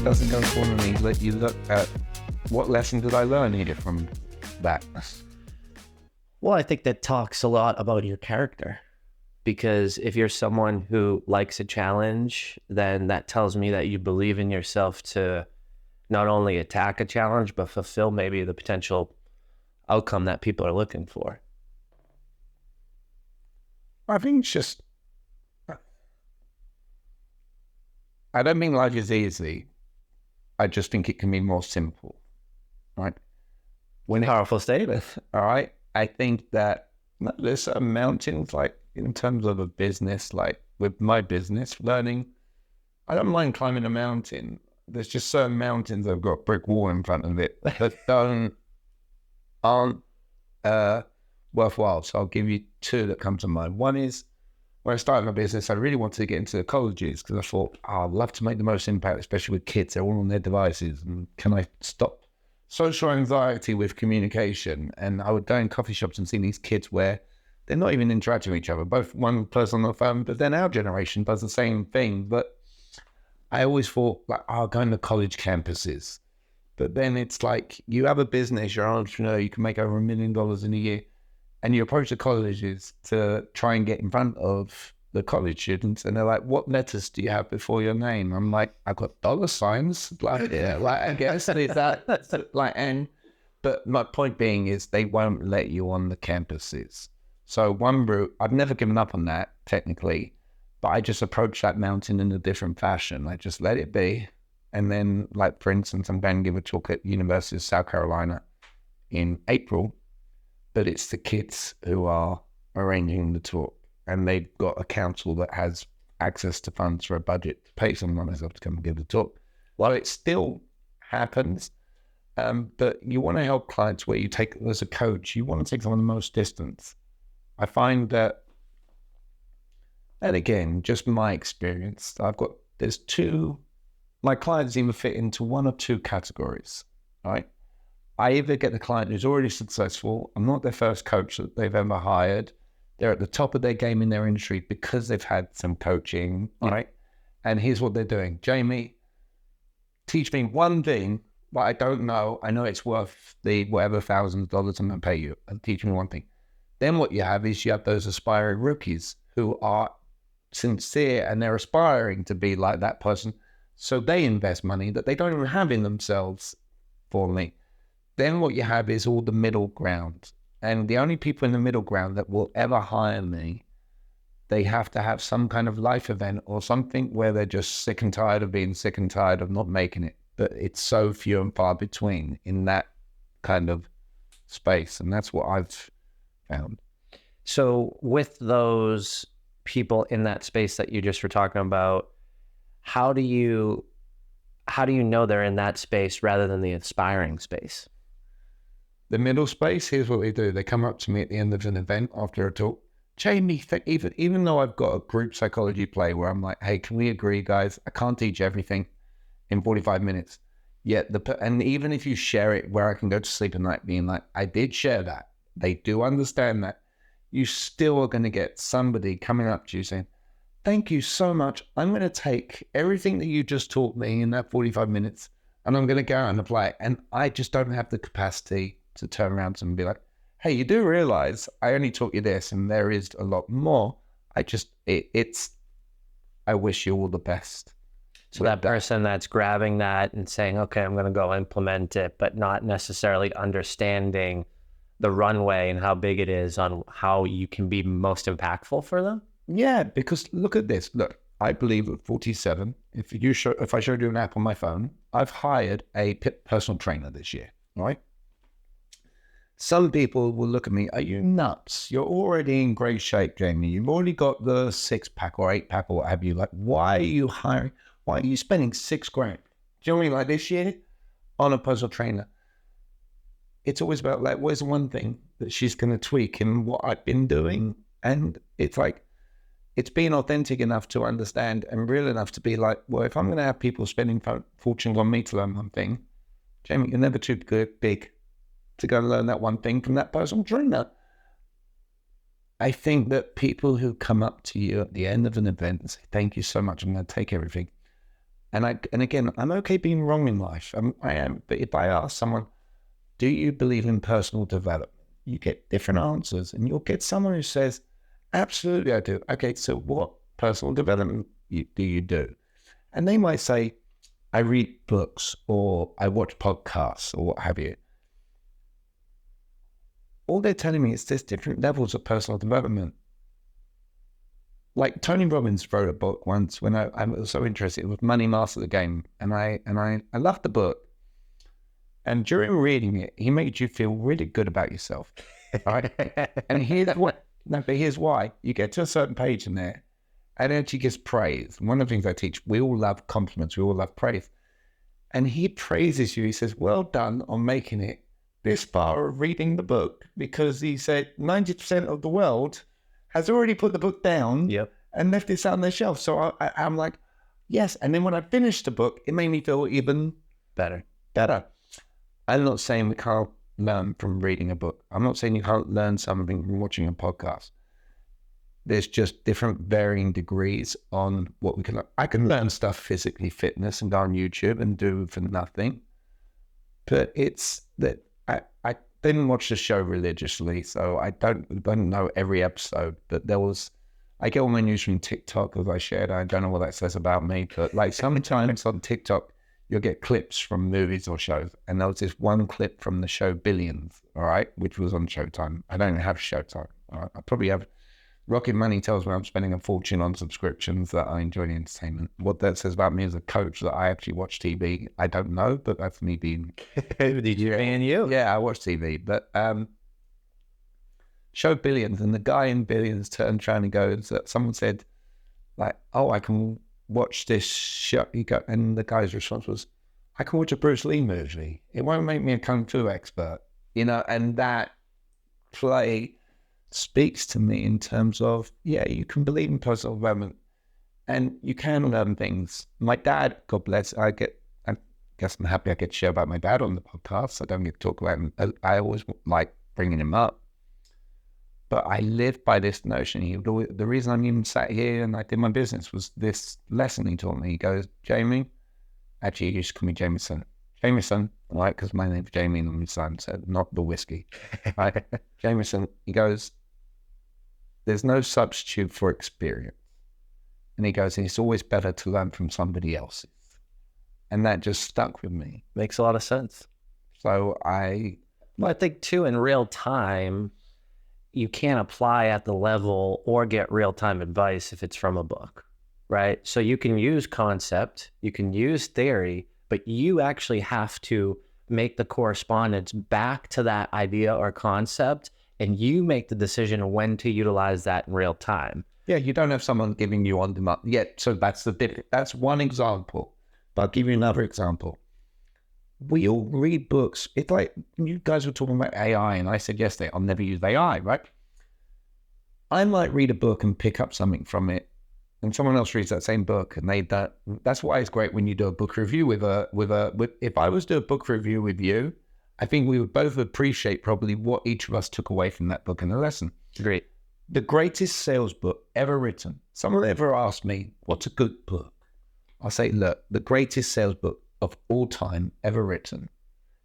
doesn't go for me. Let you look at what lesson did I learn here from that? Well, I think that talks a lot about your character, because if you're someone who likes a challenge, then that tells me that you believe in yourself to not only attack a challenge, but fulfill maybe the potential outcome that people are looking for. I think it's just, I don't mean life is easy. I just think it can be more simple, right? Powerful statement. All right. I think that there's certain mountains, like in terms of a business, like with my business learning, I don't mind climbing a mountain. There's just certain mountains that have got a brick wall in front of it that aren't worthwhile. So I'll give you two that come to mind. One is when I started my business, I really wanted to get into the colleges because I thought, I'd love to make the most impact, especially with kids. They're all on their devices. And can I stop social anxiety with communication? And I would go in coffee shops and see these kids where they're not even interacting with each other, both one person on the phone, but then our generation does the same thing. But I always thought, like, I'll go into college campuses. But then it's like, you have a business, you're an entrepreneur, you can make over $1 million in a year, and you approach the colleges to try and get in front of the college students, and they're like, what letters do you have before your name? I'm like, I've got dollar signs. Like, yeah, like, I guess it's that, like, but my point being is they won't let you on the campuses. So one route, I've never given up on that technically, but I just approach that mountain in a different fashion. I just let it be. And then, like, for instance, I'm going to give a talk at University of South Carolina in April, but it's the kids who are arranging the talk, and they've got a council that has access to funds for a budget to pay someone else to come and give the talk. Well, it still happens, but you want to help clients where you take, as a coach, you want to take someone the most distance. I find that, and again, just my experience, there's two, my clients either fit into one of two categories, right? I either get the client who's already successful, I'm not their first coach that they've ever hired, they're at the top of their game in their industry because they've had some coaching, right? And here's what they're doing. Jamie, teach me one thing that I don't know. I know it's worth the whatever thousands of dollars I'm going to pay you. And teach me one thing. Then what you have is you have those aspiring rookies who are sincere and they're aspiring to be like that person. So they invest money that they don't even have in themselves for me. Then what you have is all the middle ground. And the only people in the middle ground that will ever hire me, they have to have some kind of life event or something where they're just sick and tired of being sick and tired of not making it. But it's so few and far between in that kind of space. And that's what I've found. So with those people in that space that you just were talking about, how do you know they're in that space rather than the aspiring space? The middle space, here's what they do. They come up to me at the end of an event after a talk. Jamie, even though I've got a group psychology play where I'm like, hey, can we agree, guys? I can't teach everything in 45 minutes. Yet, and even if you share it where I can go to sleep at night being like, I did share that. They do understand that. You still are going to get somebody coming up to you saying, thank you so much. I'm going to take everything that you just taught me in that 45 minutes and I'm going to go out and apply it. And I just don't have the capacity to turn around to them and be like, hey, you do realize I only taught you this and there is a lot more. I wish you all the best. So that person that's grabbing that and saying, okay, I'm going to go implement it, but not necessarily understanding the runway and how big it is on how you can be most impactful for them? Yeah, because look at this. Look, I believe at 47, if I showed you an app on my phone, I've hired a personal trainer this year, right? Some people will look at me, are you nuts? You're already in great shape, Jamie. You've already got the 6-pack or 8-pack or what have you. Like, why are you hiring? Why are you spending $6,000? Do you know what I mean? Like this year on a personal trainer. It's always about like, where's the one thing that she's going to tweak in what I've been doing? And it's like, it's being authentic enough to understand and real enough to be like, well, if I'm going to have people spending fortunes on me to learn one thing, Jamie, you're never too big to go and learn that one thing from that personal trainer. I think that people who come up to you at the end of an event and say, thank you so much, I'm going to take everything. And again, I'm okay being wrong in life. I am. But if I ask someone, do you believe in personal development? You get different answers, and you'll get someone who says, absolutely, I do. Okay, so what personal development do you do? And they might say, I read books, or I watch podcasts, or what have you. All they're telling me is there's different levels of personal development. Like Tony Robbins wrote a book once when I was so interested. It was Money Master the Game, and I loved the book. And during reading it, he made you feel really good about yourself, right? And here's why. You get to a certain page in there, and then she gives praise. One of the things I teach, we all love compliments, we all love praise. And he praises you. He says, well done on making it this far of reading the book, because he said 90% of the world has already put the book down and left it on their shelf. So I'm like, yes. And then when I finished the book, it made me feel even better. I'm not saying we can't learn from reading a book. I'm not saying you can't learn something from watching a podcast. There's just different varying degrees on what we can learn. I can learn stuff physically, fitness, and go on YouTube and do for nothing. But it's that I didn't watch the show religiously, so I don't know every episode. But I get all my news from TikTok, as I shared. I don't know what that says about me, but like sometimes on TikTok, you'll get clips from movies or shows. And there was this one clip from the show Billions, all right, which was on Showtime. I don't have Showtime. All right? I probably have. Rocket Money tells me I'm spending a fortune on subscriptions, that I enjoy the entertainment. What that says about me as a coach, that I actually watch TV, I don't know, but that's me being... Did you and you? Yeah, I watch TV. But show Billions, and the guy in Billions turned around and goes, someone said, like, oh, I can watch this show. And the guy's response was, I can watch a Bruce Lee movie. It won't make me a Kung Fu expert. And that play speaks to me in terms of, yeah, you can believe in personal development and you can learn things. My dad, God bless, I guess I'm happy I get to share about my dad on the podcast. I don't get to talk about him. I always like bringing him up. But I live by this notion. The reason I'm even sat here and I did my business was this lesson he taught me. He goes, Jamie, actually, he used to call me Jameson. Jameson, right? Because my name's Jamie and my son said, not the whiskey. Right? Jameson, he goes, there's no substitute for experience. And he goes, and it's always better to learn from somebody else's. And that just stuck with me. Makes a lot of sense. So I think too, in real time, you can't apply at the level or get real-time advice if it's from a book, right? So you can use concept, you can use theory, but you actually have to make the correspondence back to that idea or concept, and you make the decision when to utilize that in real time. Yeah, you don't have someone giving you on demand yet. So that's one example. But I'll give you another example. We all read books. It's like you guys were talking about AI, and I said yesterday, I'll never use AI, right? I might read a book and pick up something from it, and someone else reads that same book, and that's why it's great when you do a book review if I was to do a book review with you, I think we would both appreciate probably what each of us took away from that book and the lesson. Great. The greatest sales book ever written. Someone ever asked me, what's a good book? I'll say, look, the greatest sales book of all time ever written.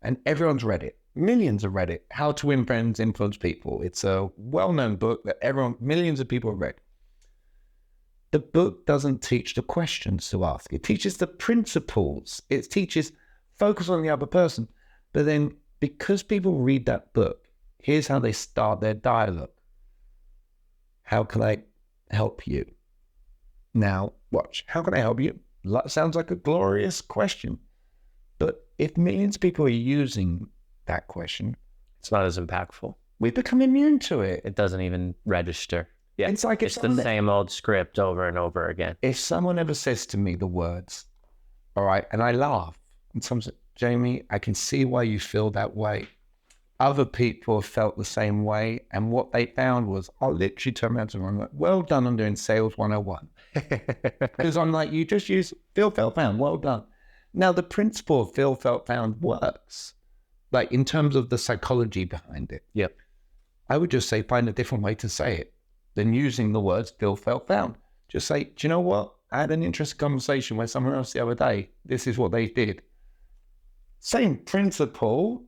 And everyone's read it. Millions have read it. How to Win Friends, Influence People. It's a well-known book that millions of people have read. The book doesn't teach the questions to ask. It teaches the principles. It teaches focus on the other person. But then because people read that book, here's how they start their dialogue. How can I help you? Now, watch. How can I help you? Sounds like a glorious question. But if millions of people are using that question, it's not as impactful. We become immune to it. It doesone even register. Yeah, it's like it's the same old script over and over again. If someone ever says to me the words, all right, and I laugh, and someone says, Jamie, I can see why you feel that way. Other people have felt the same way, and what they found was, I'll literally turn around to them, I'm like, well done on doing Sales 101. Because I'm like, you just use feel, felt, found, well done. Now, the principle of feel, felt, found works, like in terms of the psychology behind it. Yep. I would just say, find a different way to say it than using the words feel, felt, found. Just say, do you know what? I had an interesting conversation with someone else the other day. This is what they did. Same principle.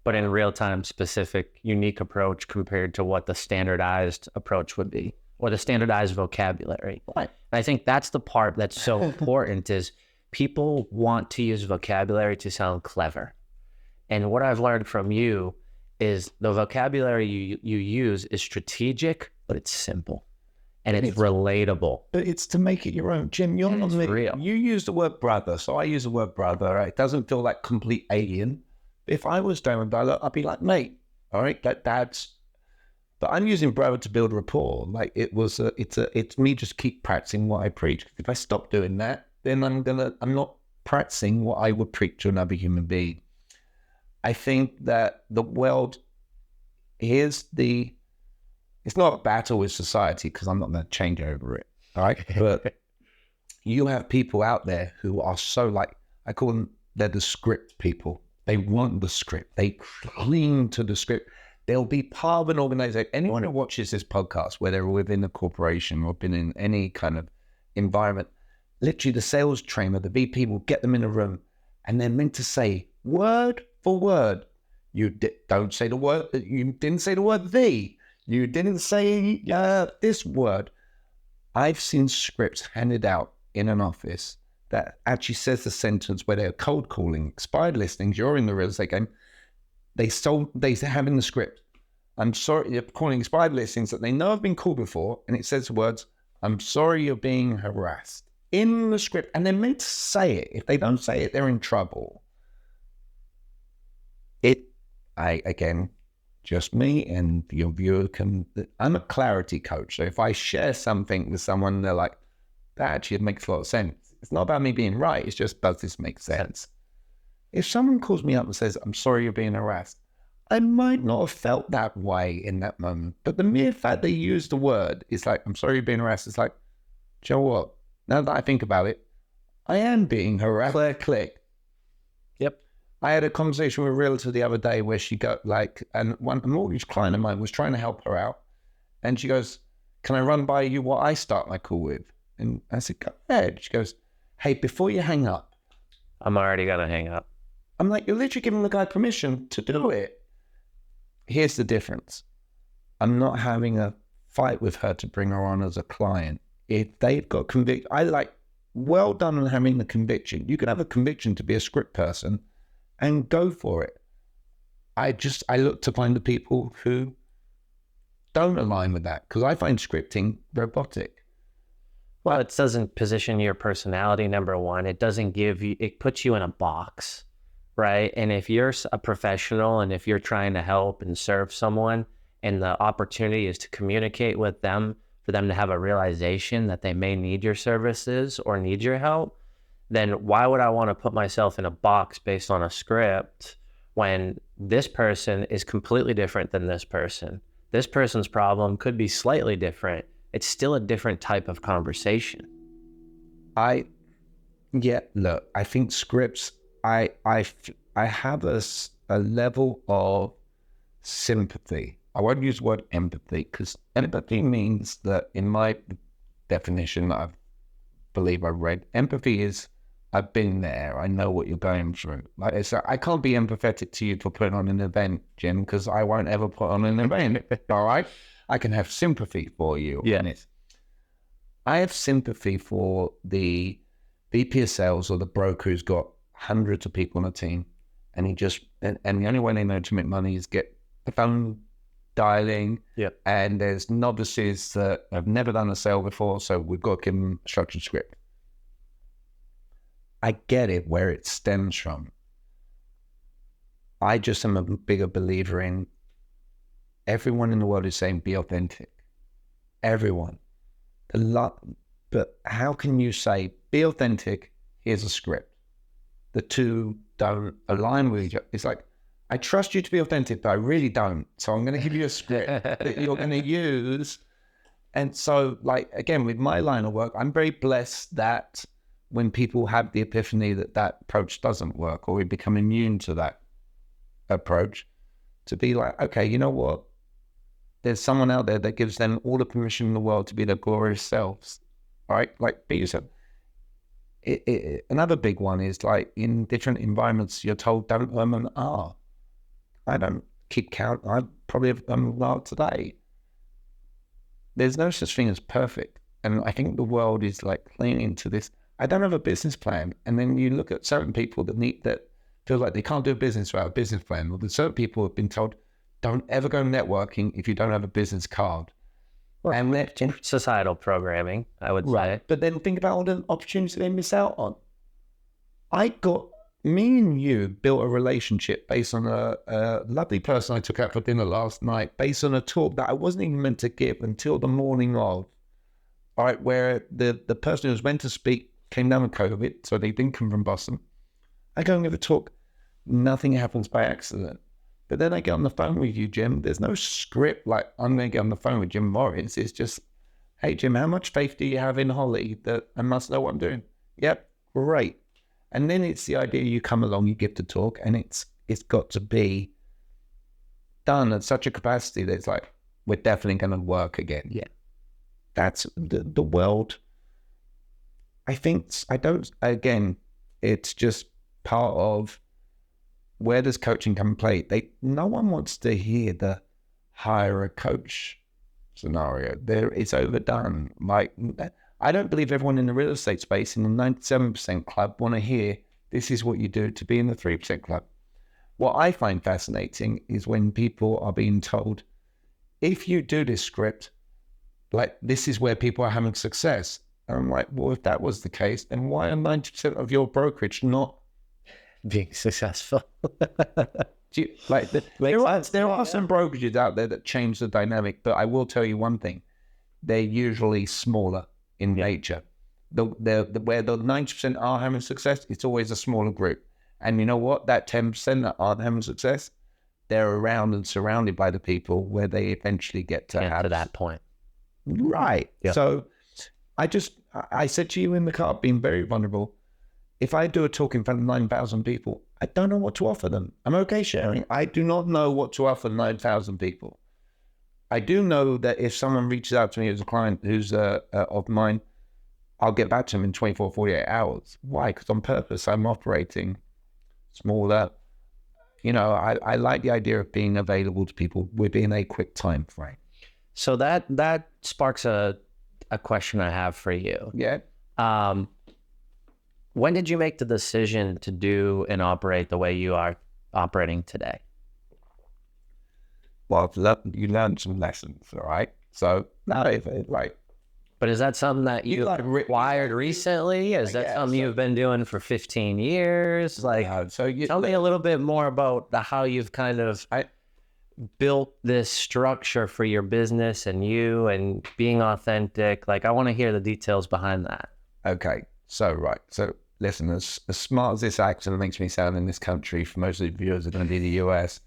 But in real time, specific, unique approach compared to what the standardized approach would be, or the standardized vocabulary. Right. And I think that's the part that's so important is people want to use vocabulary to sound clever. And what I've learned from you is the vocabulary you use is strategic, but it's simple and it's relatable. But it's to make it your own. Jim, you're not real. You use the word brother, so I use the word brother. Right? It doesn't feel like complete alien. If I was down brother, I'd be like, mate, all right, that's. But I'm using brother to build rapport. Like it's me just keep practicing what I preach. If I stop doing that, then I'm not practicing what I would preach to another human being. I think that the world it's not a battle with society because I'm not going to change over it. All right. But you have people out there who are so like, I call them, they're the script people. They want the script. They cling to the script. They'll be part of an organization. Anyone who watches this podcast, whether within a corporation or been in any kind of environment, literally the sales trainer, the VP will get them in a room and they're meant to say word for word. Don't say the word. You didn't say the word "the." You didn't say this word. I've seen scripts handed out in an office that actually says the sentence where they're cold calling, expired listings. You're in the real estate game. They have in the script, I'm sorry, you're calling expired listings that they know have been called before, and it says the words, I'm sorry you're being harassed in the script, and they're meant to say it. If they don't say it, they're in trouble. Again, just me and your viewer I'm a clarity coach. So if I share something with someone, they're like, that actually makes a lot of sense. It's not about me being right. It's just, does this make sense? If someone calls me up and says, I'm sorry you're being harassed, I might not have felt that way in that moment. But the mere fact they use the word, it's like, I'm sorry you're being harassed. It's like, do you know what? Now that I think about it, I am being harassed. Click. Yep. I had a conversation with a realtor the other day where she got a mortgage client of mine was trying to help her out. And she goes, can I run by you what I start my call with? And I said, go ahead. She goes, hey, before you hang up. I'm already going to hang up. I'm like, you're literally giving the guy permission to do it. Here's the difference. I'm not having a fight with her to bring her on as a client. If they've got conviction, well done on having the conviction. You can have a conviction to be a script person and go for it. I look to find the people who don't align with that because I find scripting robotic. Well, it doesn't position your personality, number one. It doesn't it puts you in a box, right? And if you're a professional and if you're trying to help and serve someone and the opportunity is to communicate with them, for them to have a realization that they may need your services or need your help, then why would I want to put myself in a box based on a script when this person is completely different than this person? This person's problem could be slightly different. It's still a different type of conversation. I think scripts, I have a level of sympathy. I won't use the word empathy because empathy means that in my definition that I believe I read, empathy is I've been there. I know what you're going through. Like I can't be empathetic to you for putting on an event, Jim, because I won't ever put on an event. All right? I can have sympathy for you. Yeah. I have sympathy for the VP of sales or the broker who's got hundreds of people on a team, and and the only way they know to make money is get the phone dialing. Yeah. And there's novices that have never done a sale before, so we've got to give them a structured script. I get it where it stems from. I just am a bigger believer in everyone in the world is saying be authentic. Everyone. But how can you say be authentic, here's a script? The two don't align with each other. It's like, I trust you to be authentic, but I really don't. So I'm going to give you a script that you're going to use. And so, again, with my line of work, I'm very blessed that when people have the epiphany that approach doesn't work or we become immune to that approach, to be like, okay, you know what? There's someone out there that gives them all the permission in the world to be their glorious selves. All right, like be yourself. Another big one is like in different environments, you're told don't an R. I don't keep count. I probably have done an R today. There's no such thing as perfect. And I think the world is like playing into this. I don't have a business plan. And then you look at certain people that feel like they can't do a business without a business plan. Well, there's certain people who have been told, don't ever go networking if you don't have a business card. And societal programming, I would say. But then think about all the opportunities they miss out on. Me and you built a relationship based on a lovely person I took out for dinner last night, based on a talk that I wasn't even meant to give until the morning of. All right, where the person who was meant to speak came down with COVID, so they didn't come from Boston. I go and give a talk. Nothing happens by accident. But then I get on the phone with you, Jim. There's no script like I'm going to get on the phone with Jim Morris. It's just, hey, Jim, how much faith do you have in Holly that I must know what I'm doing? Yep, great. And then it's the idea you come along, you give the talk, and it's got to be done at such a capacity that it's like, we're definitely going to work again. Yeah. That's the world. It's just part of where does coaching come and play? No one wants to hear the hire a coach scenario. It's overdone. Like, I don't believe everyone in the real estate space in the 97% club want to hear this is what you do to be in the 3% club. What I find fascinating is when people are being told, if you do this script, like this is where people are having success. And I'm like, well, if that was the case, then why are 90% of your brokerage not being successful? There are some brokerages out there that change the dynamic, but I will tell you one thing: they're usually smaller in nature. Where the 90% are having success, it's always a smaller group. And you know what? That 10% that aren't having success, they're around and surrounded by the people where they eventually get to that point. Right. Yeah. So I said to you in the car, being very vulnerable, if I do a talk in front of 9,000 people, I don't know what to offer them. I'm okay sharing. I do not know what to offer 9,000 people. I do know that if someone reaches out to me as a client who's of mine, I'll get back to them in 24, 48 hours. Why? Because on purpose, I'm operating smaller. You know, I like the idea of being available to people within a quick time frame. So that sparks a question I have for you. Yeah. When did you make the decision to do and operate the way you are operating today? Well, you learned some lessons, all right? So now, but is that something that you acquired recently? Is that something you've been doing for 15 years? Tell me a little bit more about how you've kind of built this structure for your business and you and being authentic. Like, I want to hear the details behind that. Okay. So listen, as smart as this accent makes me sound in this country, for most of the viewers are going to be the US,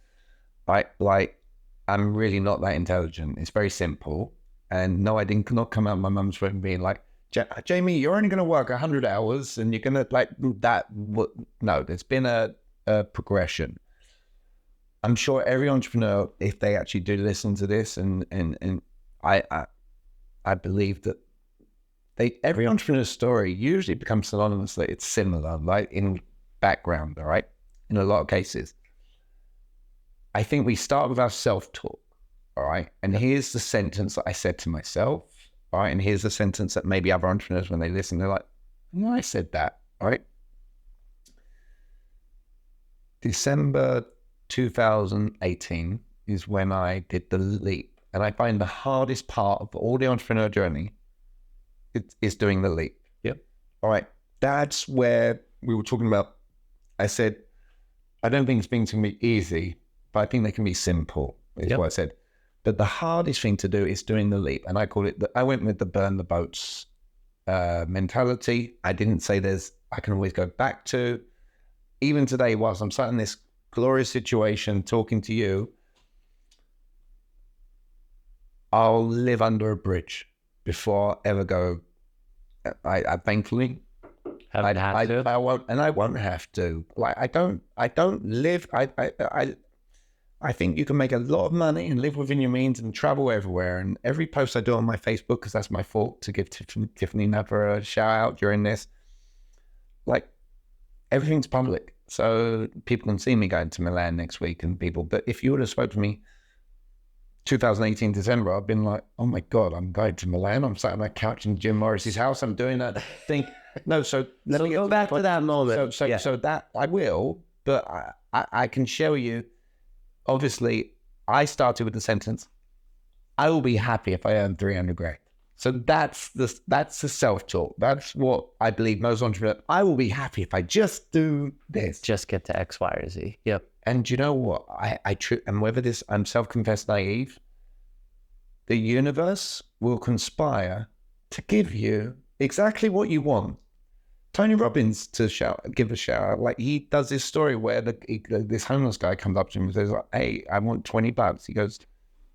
I'm really not that intelligent. It's very simple. And no, I did not come out of my mum's womb being like, Jamie, you're only going to work 100 hours and you're going to that. No, there's been a progression. I'm sure every entrepreneur, if they actually do listen to this, and I believe that every entrepreneur's story usually becomes synonymous that it's similar, like in background, all right? In a lot of cases. I think we start with our self-talk, all right? And here's the sentence that I said to myself, all right? And here's the sentence that maybe other entrepreneurs, when they listen, they're like, no, I said that, all right? December 2018 is when I did the leap. And I find the hardest part of all the entrepreneur journey is doing the leap. Yep. All right. That's where we were talking about. I said, I don't think things can be easy, but I think they can be simple, is what I said. But the hardest thing to do is doing the leap. And I call it, I went with the burn the boats mentality. I didn't say I can always go back to. Even today, whilst I'm sat in this glorious situation talking to you, I'll live under a bridge before I ever go. I thankfully I won't have to. Like, I don't live. I think you can make a lot of money and live within your means and travel everywhere. And every post I do on my Facebook, because that's my fault to give Tiffany Napper a shout out during this, like everything's public. So people can see me going to Milan next week and people, but if you would have spoke to me 2018 December, I've been like, oh my God, I'm going to Milan. I'm sat on that couch in Jim Morris's house. I'm doing that thing. No, so let me go back to that moment. So that I will, but I can show you. Obviously, I started with the sentence, I will be happy if I earn 300 grand. So that's the self-talk. That's what I believe most entrepreneurs, I will be happy if I just do this. Just get to X, Y, or Z. Yep. And you know what? And whether this, I'm self-confessed naive, the universe will conspire to give you exactly what you want. Tony Robbins, to give a shout out, like he does this story where this homeless guy comes up to him and says, hey, I want $20. He goes,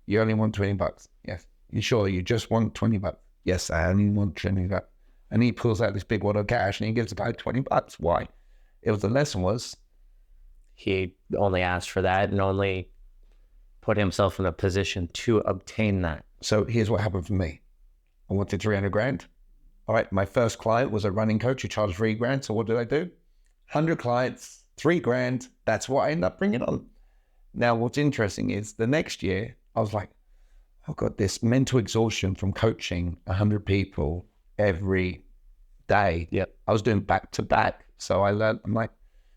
you only want $20? Yes. You sure you just want $20? Yes, I only want $20. And he pulls out this big wad of cash and he gives the guy $20. Why? The lesson was, he only asked for that and only put himself in a position to obtain that. So here's what happened for me. I wanted 300 grand. All right, my first client was a running coach who charged 3 grand. So what did I do? 100 clients, 3 grand. That's what I ended up bringing on. Now, what's interesting is the next year, I was like, I've got this mental exhaustion from coaching 100 people every day. Yep. I was doing back to back. So I learned, I'm like,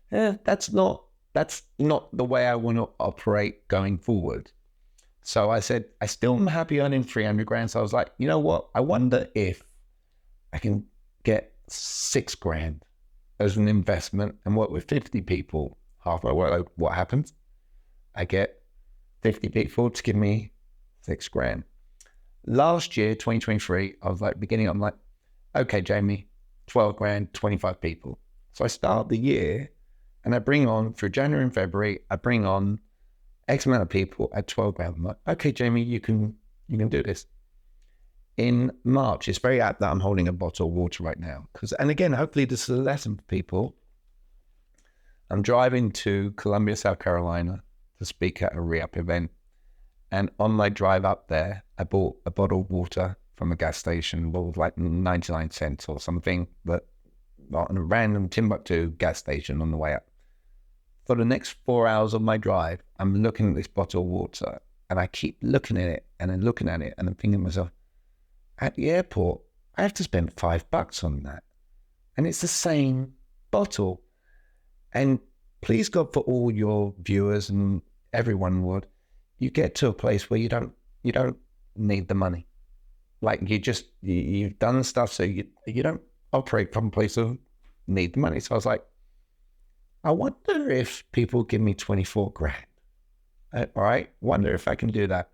that's not the way I want to operate going forward. So I said, I still am happy earning 300 grand. So I was like, you know what? I wonder if I can get 6 grand as an investment and work with 50 people half my workload. What happens? I get 50 people to give me 6 grand. Last year, 2023, I was like, I'm like, okay, Jamie, 12 grand, 25 people. So I start the year and I bring on, through January and February, I bring on X amount of people at 12 grand. I'm like, okay, Jamie, you can do this. In March, it's very apt that I'm holding a bottle of water right now. And again, hopefully this is a lesson for people. I'm driving to Columbia, South Carolina to speak at a re-up event. And on my drive up there, I bought a bottle of water from a gas station, bottle of like 99 cents or something, but on a random Timbuktu gas station on the way up. For the next 4 hours of my drive, I'm looking at this bottle of water and I keep looking at it and then looking at it and I'm thinking to myself, at the airport, I have to spend $5 on that. And it's the same bottle. And please God, for all your viewers and everyone you get to a place where you don't need the money. Like you've done stuff so you don't operate from a place of need the money. So I was like, I wonder if people give me 24 grand. All right, wonder if I can do that.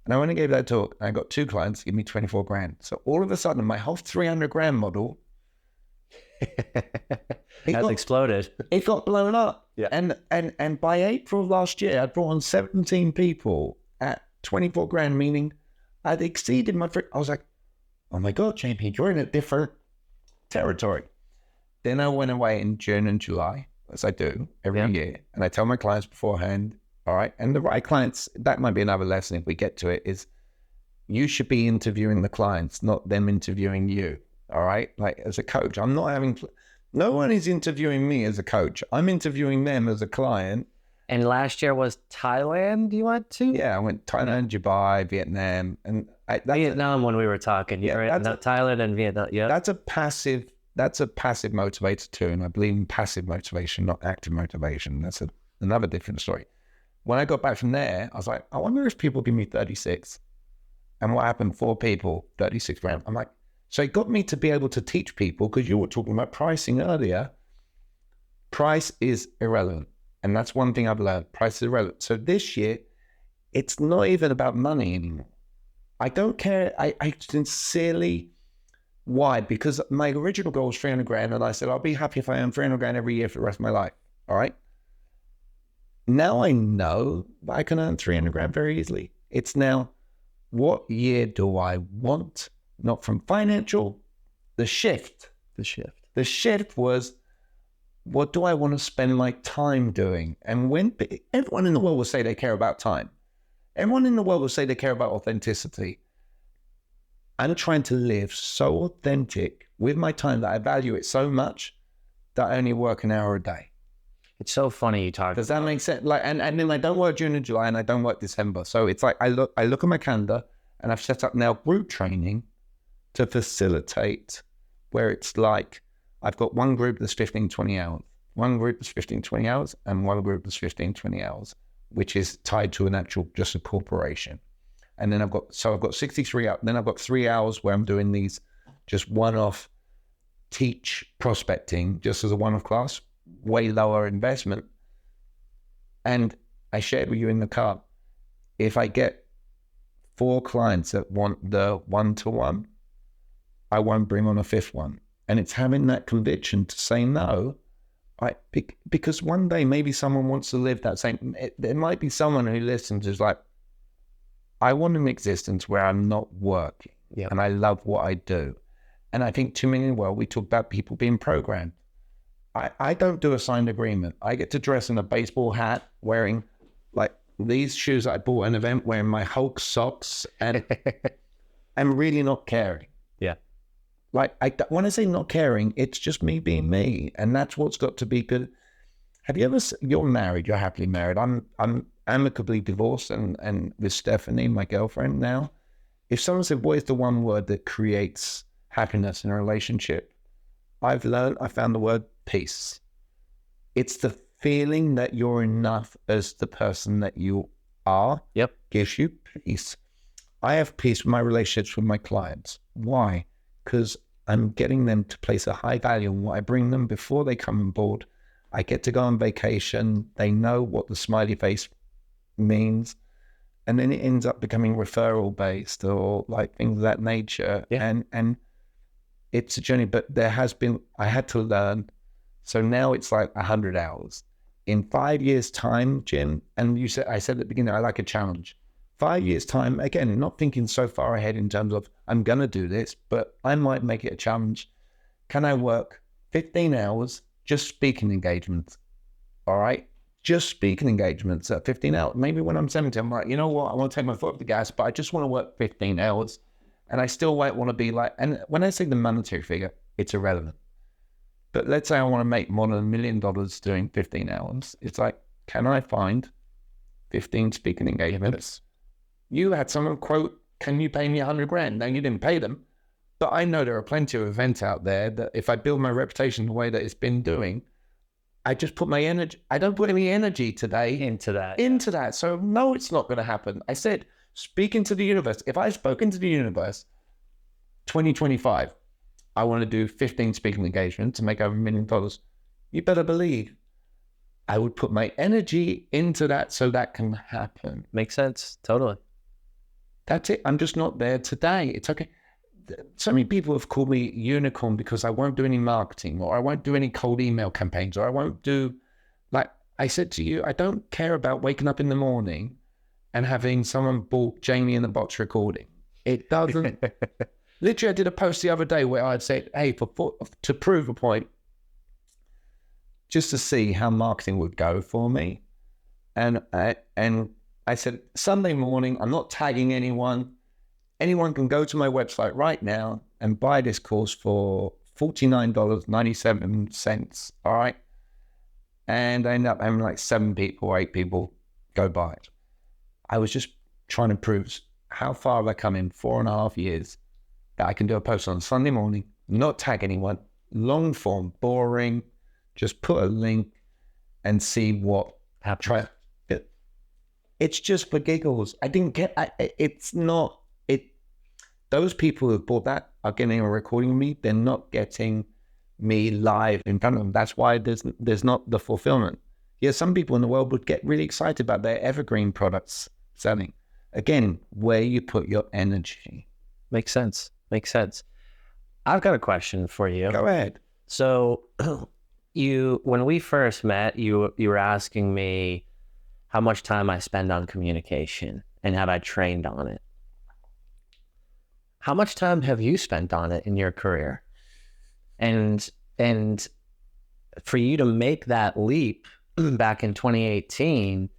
And I went and gave that talk, and I got 2 clients to give me 24 grand. So all of a sudden, my whole 300 grand model exploded. It got blown up. Yeah. And by April of last year, I'd brought on 17 people at 24 grand, meaning I'd exceeded my... I was like, oh my God, Jamie, you're in a different territory. Then I went away in June and July, as I do every year. And I tell my clients beforehand, all right, and the right clients, that might be another lesson if we get to it, is you should be interviewing the clients, not them interviewing you. All right. Like as a coach, no one is interviewing me as a coach. I'm interviewing them as a client. And last year was Thailand you went to? Yeah, I went Thailand, Dubai, Vietnam. And Vietnam when we were talking. Thailand and Vietnam. Yeah. That's a passive motivator too. And I believe in passive motivation, not active motivation. That's another different story. When I got back from there, I was like, I wonder if people give me 36. And what happened? 4 people, 36 grand. I'm like, so it got me to be able to teach people, because you were talking about pricing earlier. Price is irrelevant. And that's one thing I've learned. Price is irrelevant. So this year, it's not even about money anymore. I don't care. I sincerely, why? Because my original goal was 300 grand. And I said, I'll be happy if I earn 300 grand every year for the rest of my life. All right. Now I know that I can earn 300 grand very easily. It's now, what year do I want? Not from financial, the shift. The shift was, what do I want to spend my time doing? And when everyone in the world will say they care about time, everyone in the world will say they care about authenticity. I'm trying to live so authentic with my time that I value it so much that I only work an hour a day. It's so funny you talk. Does that make sense? Like, and then I don't work June and July, and I don't work December. So it's like I look at my calendar, and I've set up now group training to facilitate, where it's like I've got one group that's 15, 20 hours, one group that's 15, 20 hours, and one group that's 15, 20 hours, which is tied to an actual, just a corporation. And then I've got 63 hours. Then I've got 3 hours where I'm doing these just one-off teach prospecting, just as a one-off class, way lower investment. And I shared with you in the car, if I get 4 clients that want the one-to-one, I won't bring on a 5th one. And it's having that conviction to say no, because one day maybe someone wants to live that same, there might be someone who listens who's like, I want an existence where I'm not working, and I love what I do. And I think too many in the world, we talk about people being programmed. I don't do a signed agreement. I get to dress in a baseball hat, wearing like these shoes that I bought at an event, wearing my Hulk socks, and I'm really not caring. Yeah. Like, when I say not caring, it's just me being me, and that's what's got to be good. Have you ever? You're married. You're happily married. I'm amicably divorced, and with Stephanie, my girlfriend now. If someone said, "What is the one word that creates happiness in a relationship?" I found the word peace. It's the feeling that you're enough as the person that you are. Yep. Gives you peace. I have peace with my relationships with my clients. Why? Because I'm getting them to place a high value on what I bring them before they come on board. I get to go on vacation. They know what the smiley face means. And then it ends up becoming referral based or like things of that nature. Yeah. And it's a journey, but I had to learn. So now it's like 100 hours. In 5 years' time, Jim, and I said at the beginning, I like a challenge. 5 years' time, again, not thinking so far ahead in terms of I'm going to do this, but I might make it a challenge. Can I work 15 hours just speaking engagements? All right. Just speaking engagements at 15 hours. Maybe when I'm 70, I'm like, you know what? I want to take my foot off the gas, but I just want to work 15 hours. And I still might want to be like, and when I say the monetary figure, it's irrelevant. But let's say I want to make more than $1 million doing 15 hours. It's like, can I find 15 speaking engagements? You had someone quote, can you pay me 100 grand? Now you didn't pay them, but I know there are plenty of events out there that if I build my reputation the way that it's been doing, I just put my energy, I don't put any energy today into that. So no, it's not going to happen. I said, speaking to the universe. If I spoke into the universe, 2025, I want to do 15 speaking engagements to make over $1 million. You better believe I would put my energy into that so that can happen. Makes sense. Totally. That's it. I'm just not there today. It's okay. So many people have called me unicorn because I won't do any marketing, or I won't do any cold email campaigns, or I won't do, like I said to you, I don't care about waking up in the morning and having someone bought Jamie in the Box recording. It doesn't. Literally, I did a post the other day where I'd said, hey, to prove a point, just to see how marketing would go for me. And I said, Sunday morning, I'm not tagging anyone. Anyone can go to my website right now and buy this course for $49.97. All right. And I end up having like 7 people, 8 people go buy it. I was just trying to prove how far have I come in 4.5 years that I can do a post on Sunday morning, not tag anyone, long form, boring, just put a link and see what happens. It's just for giggles. I didn't get, it's not, those people who bought that are getting a recording of me. They're not getting me live in front of them. That's why there's not the fulfillment. Yeah, some people in the world would get really excited about their evergreen products selling. Again, where you put your energy. Makes sense. I've got a question for you. Go ahead. So when we first met, you were asking me how much time I spend on communication and have I trained on it. How much time have you spent on it in your career? And for you to make that leap back in 2018,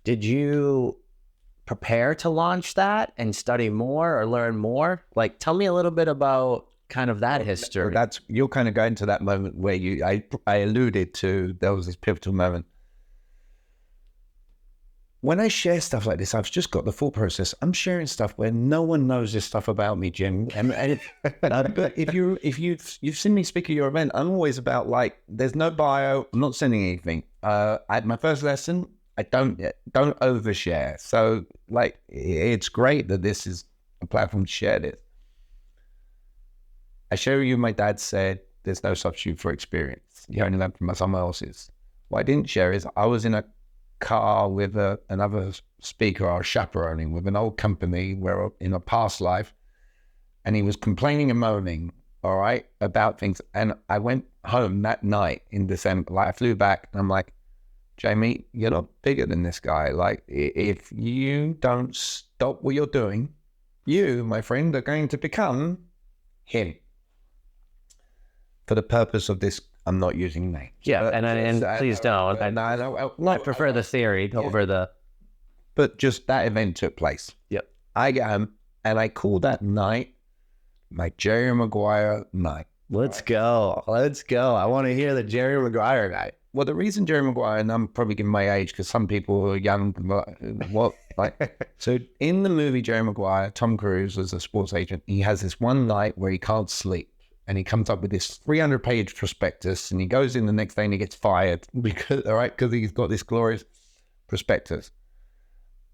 did you prepare to launch that and study more or learn more? Like, tell me a little bit about kind of that history. You're kind of going to that moment where I alluded to, there was this pivotal moment. When I share stuff like this, I've just got the full process. I'm sharing stuff where no one knows this stuff about me, Jim. And but if you've seen me speak at your event, I'm always about like, there's no bio. I'm not sending anything. My first lesson, I don't overshare. So like, it's great that this is a platform to share this. I share with you, my dad said, there's no substitute for experience. You only learn from someone else's. What I didn't share is I was in a car with another speaker I was chaperoning with an old company where in a past life, and he was complaining and moaning, all right, about things. And I went home that night in December, like I flew back and I'm like, Jamie, you're not bigger than this guy. Like, if you don't stop what you're doing, you, my friend, are going to become him. For the purpose of this, I'm not using names. Yeah, and please don't. I prefer the theory over the... But just that event took place. Yep. I get home, and I call that night my Jerry Maguire night. Let's go. I want to hear the Jerry Maguire night. Well, the reason Jerry Maguire, and I'm probably giving my age because some people who are young, so in the movie Jerry Maguire, Tom Cruise was a sports agent. He has this one night where he can't sleep. And he comes up with this 300-page prospectus, and he goes in the next day and he gets fired because he's got this glorious prospectus.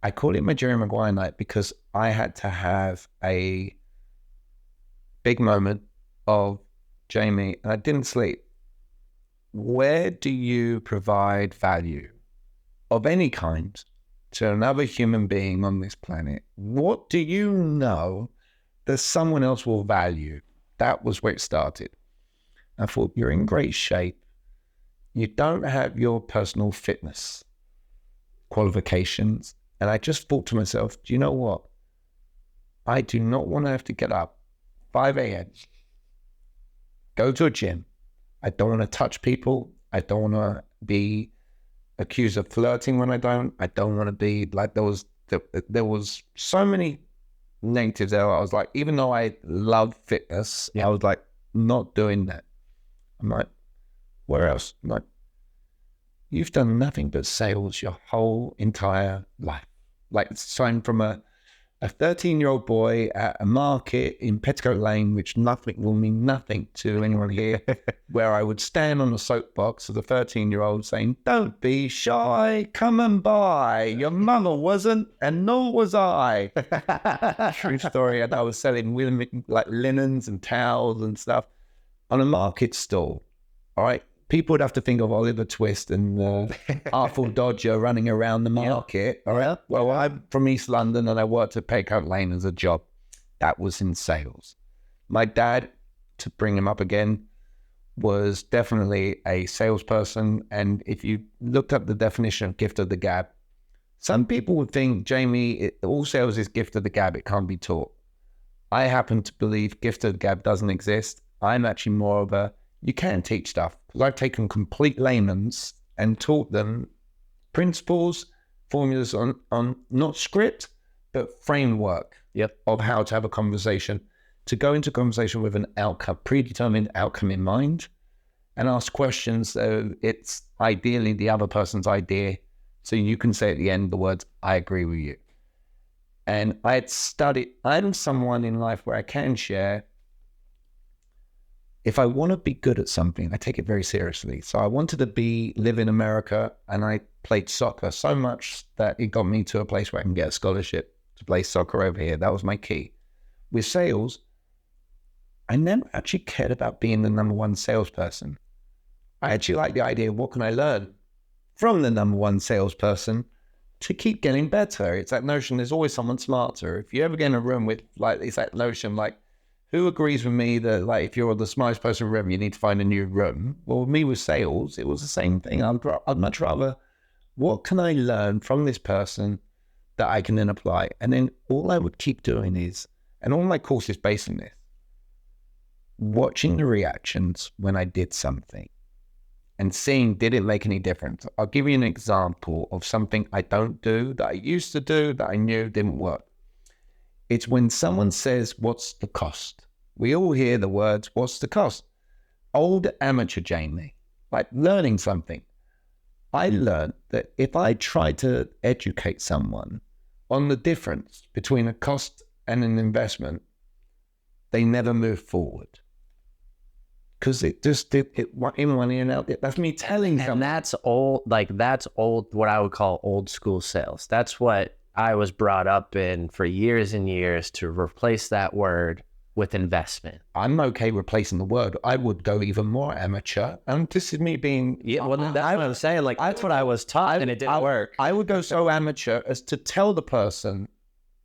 I call it my Jerry Maguire night because I had to have a big moment of Jamie, and I didn't sleep. Where do you provide value of any kind to another human being on this planet? What do you know that someone else will value? That was where it started. I thought, you're in great shape. You don't have your personal fitness qualifications. And I just thought to myself, do you know what? I do not want to have to get up 5 a.m., go to a gym. I don't want to touch people. I don't want to be accused of flirting when I don't. I don't want to be like, there was so many negatives there. I was like, even though I love fitness, I was like, not doing that. I'm like, where else? I'm like, you've done nothing but sales your whole entire life. Like, so I'm from a 13-year-old boy at a market in Petticoat Lane, which nothing will mean nothing to anyone here, where I would stand on a soapbox as a 13-year-old saying, don't be shy, come and buy. Your mama wasn't, and nor was I. True story. And I was selling like linens and towels and stuff on a market stall. All right. People would have to think of Oliver Twist and Artful Dodger running around the market. All right. Well, I'm from East London and I worked at Petticoat Lane as a job. That was in sales. My dad, to bring him up again, was definitely a salesperson. And if you looked up the definition of gift of the gab, some people would think, Jamie, all sales is gift of the gab. It can't be taught. I happen to believe gift of the gab doesn't exist. I'm actually more of a, you can teach stuff. Because I've taken complete layman's and taught them principles, formulas on not script, but framework of how to have a conversation, to go into conversation with an outcome, predetermined outcome in mind, and ask questions. So it's ideally the other person's idea. So you can say at the end the words, I agree with you. And I'm someone in life where I can share. If I want to be good at something, I take it very seriously. So I wanted to live in America, and I played soccer so much that it got me to a place where I can get a scholarship to play soccer over here. That was my key. With sales, I never actually cared about being the number one salesperson. I actually like the idea of what can I learn from the number one salesperson to keep getting better. It's that notion there's always someone smarter. If you ever get in a room with, like, it's that notion, like, who agrees with me that, like, if you're the smartest person in the room, you need to find a new room? Well, with me with sales, it was the same thing. I'd much rather, what can I learn from this person that I can then apply? And then all I would keep doing is, and all my course is based on this, watching the reactions when I did something. and seeing did it make any difference. I'll give you an example of something I don't do that I used to do that I knew didn't work. It's when someone says, what's the cost? We all hear the words, what's the cost? Old amateur Jamie, like learning something. I learned that if I try to educate someone on the difference between a cost and an investment, they never move forward. Because it just did it in one ear and out. That's me telling them. And that's old, what I would call old school sales. That's what I was brought up in for years and years, to replace that word with investment. I'm okay replacing the word. I would go even more amateur. And this is me being... Yeah, well, that's what I'm saying. Like, that's what I was taught, and it didn't work. I would go so amateur as to tell the person,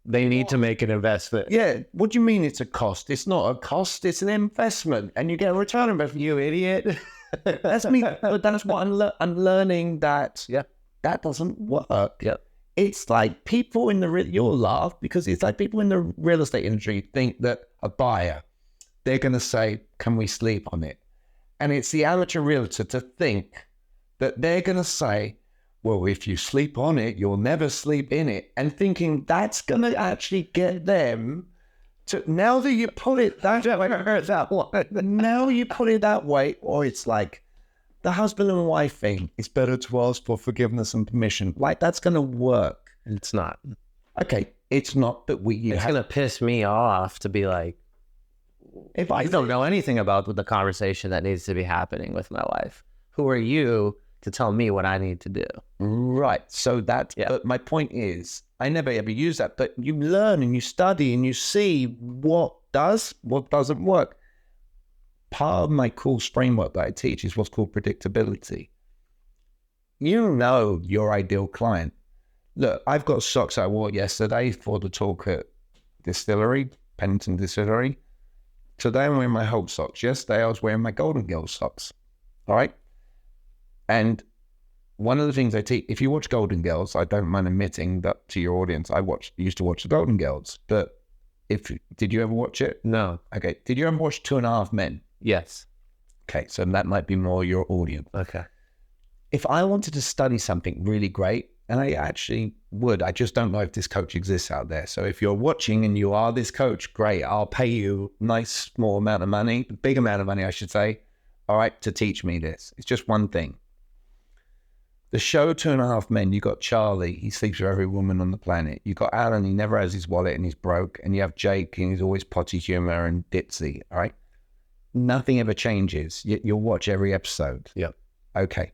they need to make an investment. yeah, what do you mean it's a cost? It's not a cost, it's an investment. And you get a return on investment, you idiot. That's me. But that's what I'm learning, that that doesn't work. Yep. It's like people in the... You'll laugh, because it's like people in the real estate industry think that a buyer, they're going to say, can we sleep on it? And it's the amateur realtor to think that they're going to say, well, if you sleep on it, you'll never sleep in it. And thinking that's going to actually get them to... Now that you put it that way, now you put it that way, or it's like the husband and wife thing. It's better to ask for forgiveness and permission. Like, that's going to work. It's not. Okay, it's not, but it's going to piss me off to be like, if I don't know anything about the conversation that needs to be happening with my wife, who are you to tell me what I need to do? Right. So that, but my point is, I never ever use that, but you learn and you study and you see what doesn't work. Part of my course framework that I teach is what's called predictability. You know your ideal client. Look, I've got socks I wore yesterday for the talk at Pennington Distillery. Today I'm wearing my Hope socks. Yesterday I was wearing my Golden Girls socks. All right? And one of the things I teach, if you watch Golden Girls, I don't mind admitting that to your audience, I used to watch the Golden Girls. But did you ever watch it? No. Okay. Did you ever watch 2.5 Men? Yes. Okay, so that might be more your audience. Okay. If I wanted to study something really great, and I actually would, I just don't know if this coach exists out there. So if you're watching and you are this coach, great, I'll pay you a nice small amount of money, big amount of money, I should say, all right, to teach me this. It's just one thing. The show 2.5 Men, you got Charlie, he sleeps with every woman on the planet. You got Alan, he never has his wallet and he's broke. And you have Jake, and he's always potty humor and ditzy, all right? Nothing ever changes. You'll watch every episode. Yep. Okay.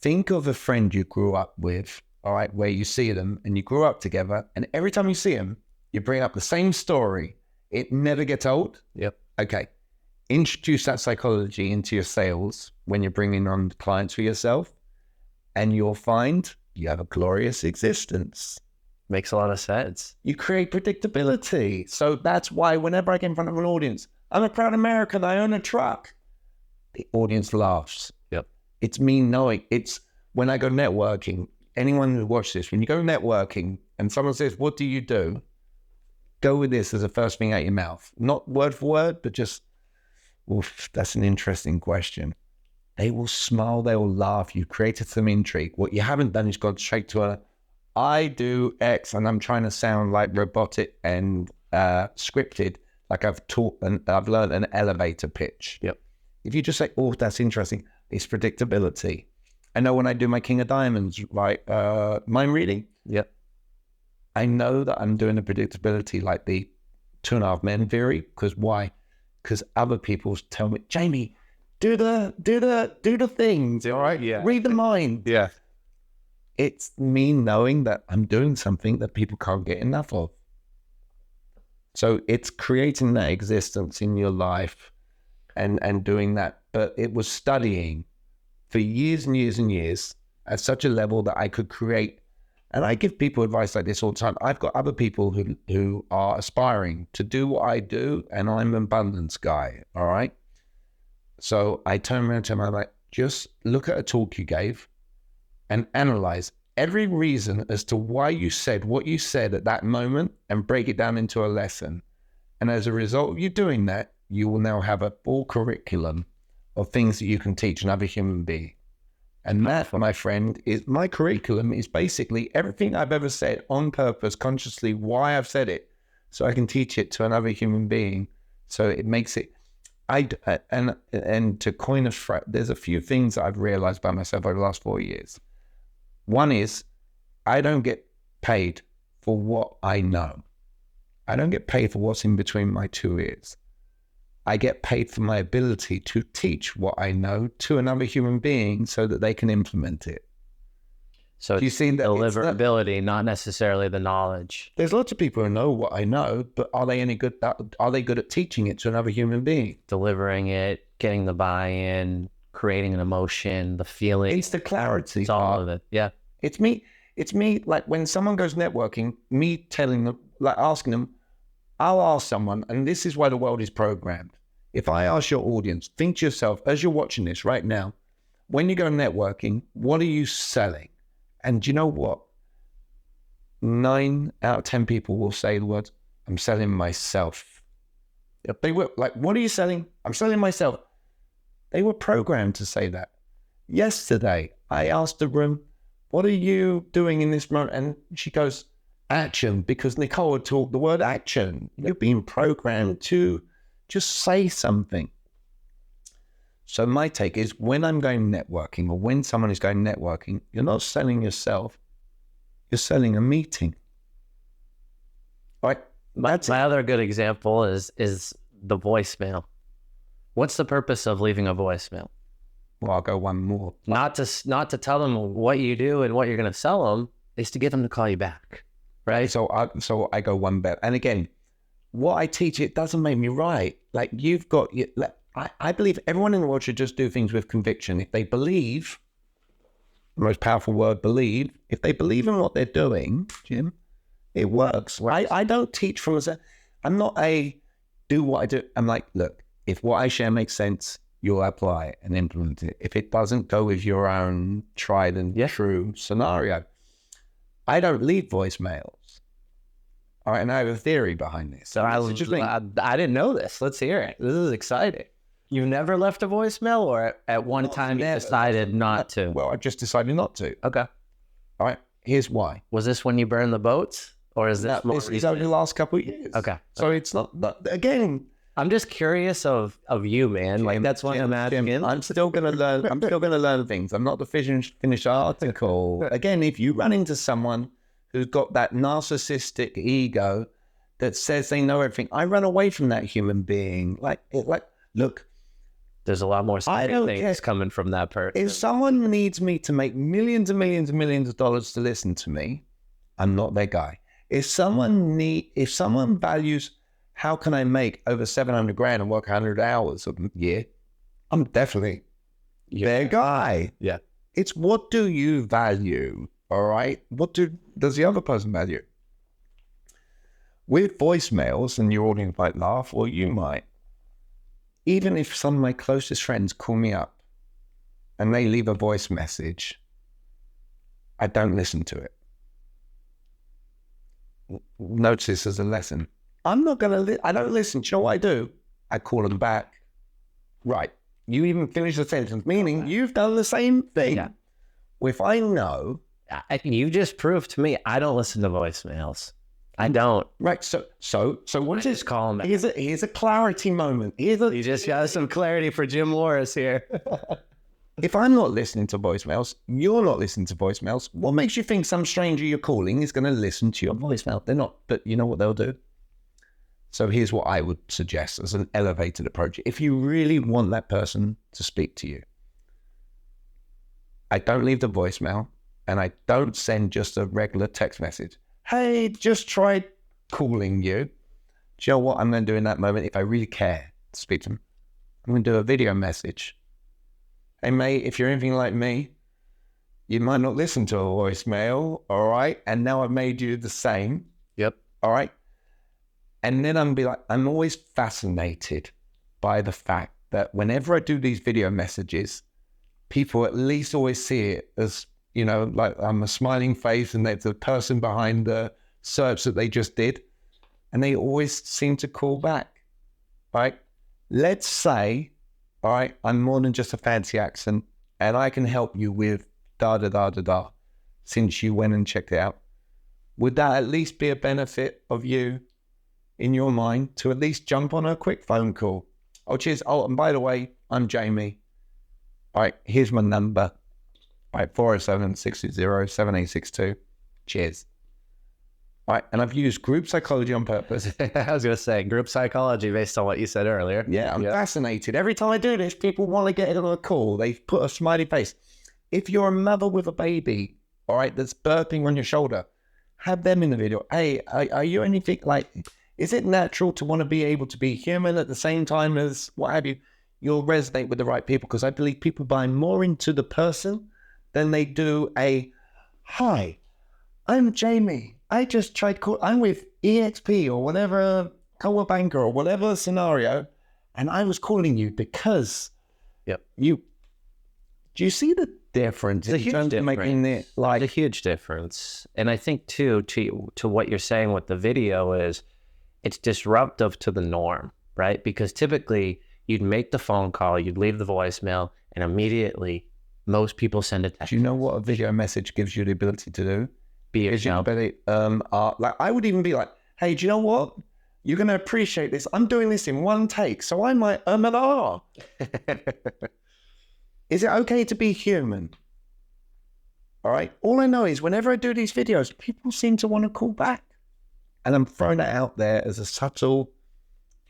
Think of a friend you grew up with, all right, where you see them and you grew up together, and every time you see them, you bring up the same story. It never gets old. Yep. Okay. Introduce that psychology into your sales when you're bringing on clients for yourself, and you'll find you have a glorious existence. Makes a lot of sense. You create predictability. So that's why whenever I get in front of an audience, I'm a proud American, I own a truck, the audience laughs. Yep. It's me knowing. It's when I go networking, anyone who watches this, when you go networking and someone says, what do you do? Go with this as the first thing out your mouth. Not word for word, but just, oof, that's an interesting question. They will smile, they will laugh. You created some intrigue. What you haven't done is gone straight to I do X, and I'm trying to sound like robotic and scripted, like I've taught and I've learned an elevator pitch. Yep. If you just say, oh, that's interesting, it's predictability. I know when I do my King of Diamonds, right, mind reading. Yep. I know that I'm doing the predictability like the 2.5 Men theory. Because why? Because other people tell me, Jamie, do the things, all right? Yeah. Read the mind. Yeah. It's me knowing that I'm doing something that people can't get enough of. So it's creating that existence in your life and doing that. But it was studying for years and years and years at such a level that I could create. And I give people advice like this all the time. I've got other people who are aspiring to do what I do, and I'm an abundance guy, all right? So I turn around to them, I'm like, just look at a talk you gave and analyze every reason as to why you said what you said at that moment and break it down into a lesson. And as a result of you doing that, you will now have a full curriculum of things that you can teach another human being. And that, my friend, is my curriculum is basically everything I've ever said on purpose, consciously, why I've said it, so I can teach it to another human being. So it makes it, and to coin a phrase, there's a few things that I've realized by myself over the last 4 years. One is, I don't get paid for what I know. I don't get paid for what's in between my two ears. I get paid for my ability to teach what I know to another human being so that they can implement it. So you see that deliverability, not necessarily the knowledge. There's lots of people who know what I know, but are they any good? Are they good at teaching it to another human being? Delivering it, getting the buy-in, creating an emotion, the feeling. It's the clarity. It's all of it. Yeah. It's me. Like when someone goes networking, me telling them, like asking them, I'll ask someone, and this is why the world is programmed. If I ask your audience, think to yourself, as you're watching this right now, when you go networking, what are you selling? And do you know what? 9 out of 10 people will say the words, I'm selling myself. If they were like, what are you selling? I'm selling myself. They were programmed to say that. Yesterday, I asked the room, what are you doing in this moment? And she goes, action, because Nicole had taught the word action. You're being programmed to just say something. So my take is when I'm going networking or when someone is going networking, you're not selling yourself, you're selling a meeting. Right? My other good example is the voicemail. What's the purpose of leaving a voicemail? Well, I'll go one more. Not to tell them what you do and what you're going to sell them, is to get them to call you back. Right. So I go one better. And again, what I teach, it doesn't make me right. Like I believe everyone in the world should just do things with conviction. If they believe, the most powerful word, believe, if they believe in what they're doing, Jim, it works. I don't teach from I'm not a do what I do. I'm like, look, if what I share makes sense, you'll apply it and implement it. If it doesn't, go with your own tried and true scenario. I don't leave voicemails. All right, and I have a theory behind this. So I didn't know this. Let's hear it. This is exciting. You've never left a voicemail, or at one time you decided not to? Well, I just decided not to. Okay. All right, here's why. Was this when you burned the boats, or is this more recent? This is over the last couple of years. Okay. So it's not again. I'm just curious of you, man. Jim, like that's why I'm asking. I'm still gonna learn. I'm still gonna learn things. I'm not the finished article. Again, if you run into someone who's got that narcissistic ego that says they know everything, I run away from that human being. Like, look, there's a lot more things coming from that person. If someone needs me to make millions and millions and millions of dollars to listen to me, I'm not their guy. If someone values, how can I make over 700 grand and work 100 hours a year? I'm definitely their guy. Yeah. It's what do you value? All right. What does the other person value? With voicemails, and your audience might laugh, or you might. Even if some of my closest friends call me up and they leave a voice message, I don't listen to it. Notice this as a lesson. I'm not going to, I don't listen. Do you know what I do? I call them back. Right. You even finish the sentence, meaning you've done the same thing. Yeah. If I know. You just proved to me I don't listen to voicemails. I don't. Right. So what is call them back. Here's a clarity moment. You just got some clarity for Jim Loris here. If I'm not listening to voicemails, you're not listening to voicemails, what makes you think some stranger you're calling is going to listen to your voicemail? They're not. But you know what they'll do? So here's what I would suggest as an elevated approach. If you really want that person to speak to you, I don't leave the voicemail and I don't send just a regular text message. Hey, just tried calling you. Do you know what I'm going to do in that moment if I really care to speak to them? I'm going to do a video message. Hey, mate, if you're anything like me, you might not listen to a voicemail, all right? And now I've made you the same. Yep. All right? And then I'm always fascinated by the fact that whenever I do these video messages, people at least always see it as, like I'm a smiling face and there's a person behind the search that they just did. And they always seem to call back, right? Let's say, all right, I'm more than just a fancy accent. and I can help you with da da da da da, since you went and checked it out, would that at least be a benefit of you in your mind to at least jump on a quick phone call? Oh, cheers. Oh, and by the way, I'm Jamie. All right, here's my number. All right, 407-620-7862. Cheers. All right, and I've used group psychology on purpose. I was going to say group psychology based on what you said earlier. Yeah, I'm fascinated. Every time I do this, people want to get on a call. They put a smiley face. If you're a mother with a baby, all right, that's burping on your shoulder, have them in the video. Hey, are you anything like, is it natural to want to be able to be human at the same time as what have you? You'll resonate with the right people, because I believe people buy more into the person than they do a, hi, I'm Jamie. I just tried I'm with EXP or whatever, co-op banker or whatever scenario, and I was calling you because do you see the difference? It's a huge difference. Making it like a huge difference. And I think too, to what you're saying with the video is it's disruptive to the norm, right? Because typically you'd make the phone call, you'd leave the voicemail, and immediately most people send a text. Do you know what a video message gives you the ability to do? Be yourself. Like I would even be like, hey, do you know what? You're going to appreciate this. I'm doing this in one take, so I might and ah. Is it okay to be human? All right. All I know is whenever I do these videos, people seem to want to call back. And I'm throwing it out there as a subtle,